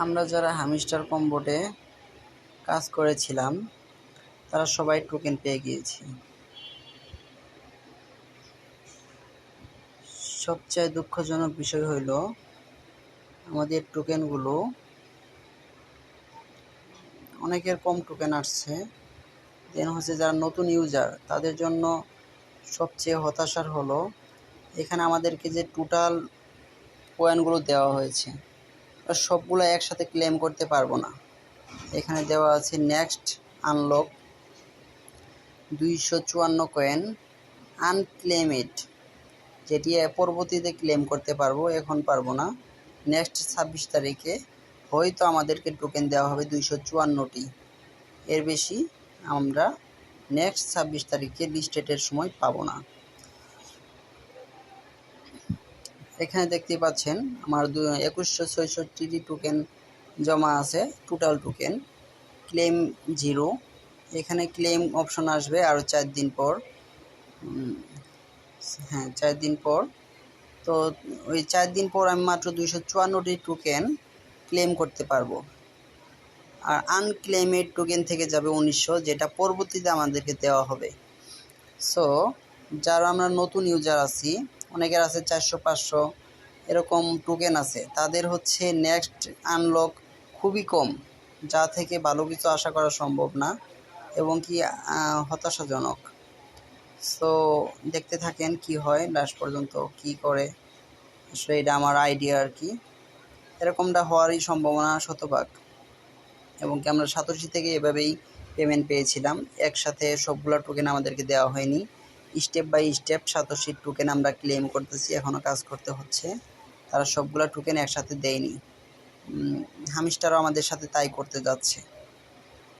আমরা যারা হামিস্টার কম্বোটে কাজ করেছিলাম তারা সবাই টোকেন পেয়ে গিয়েছি। সবচেয়ে দুঃখজনক বিষয় হইল আমাদের টোকেনগুলো অনেকের কম টোকেন আসছে। দেন হচ্ছে যারা নতুন ইউজার তাদের জন্য সবচেয়ে হতাশার হলো এখানে আমাদেরকে যে টোটাল কয়েনগুলো দেওয়া হয়েছে সবগুলো একসাথে ক্লেম করতে পারবো না। এখানে দেওয়া আছে নেক্সট আনলক 254 কয়েন আনক্লেমেড, যেটি পরবর্তীতে ক্লেম করতে পারবো, এখন পারবো না। নেক্সট 26 তারিখে হয়তো আমাদেরকে টোকেন দেওয়া হবে 254টি, এর বেশি আমরা নেক্সট 26 তারিখে লিস্টেডের সময় পাবো না। এখানে দেখতে পাচ্ছেন আমার 2166টি টোকেন জমা আছে, টোটাল টোকেন। ক্লেম 0, এখানে ক্লেম অপশন আসবে আরও 4 দিন পর। 4 দিন পর। তো ওই 4 দিন পর আমি মাত্র 254টি টোকেন ক্লেম করতে পারবো। আর আনক্লেমেড টোকেন থেকে যাবে 1900, যেটা পরবর্তীতে আমাদেরকে দেওয়া হবে। সো যারা আমরা নতুন ইউজার আছি, অনেকের আছে 400-500 এরকম টোকেন আছে, তাদের হচ্ছে নেক্সট আনলক খুবই কম, যা থেকে ভালো কিছু আশা করা সম্ভব না এবং কি হতাশাজনক। সো দেখতে থাকেন কি হয় লাস্ট পর্যন্ত কি করে। আসলে এটা আমার আইডিয়া আর কি, এরকমটা হওয়ারই সম্ভাবনা শতভাগ। এবং কি আমরা সাতোশি থেকে এভাবেই পেমেন্ট পেয়েছিলাম, একসাথে সবগুলো টোকেন আমাদেরকে দেওয়া হয়নি। স্টেপ বাই স্টেপ সাতোশির টোকেন আমরা ক্লেম করতেছি, এখনও কাজ করতে হচ্ছে। তারা সবগুলো টোকেন একসাথে দেয়নি। হামিস্টারও আমাদের সাথে তাই করতে যাচ্ছে।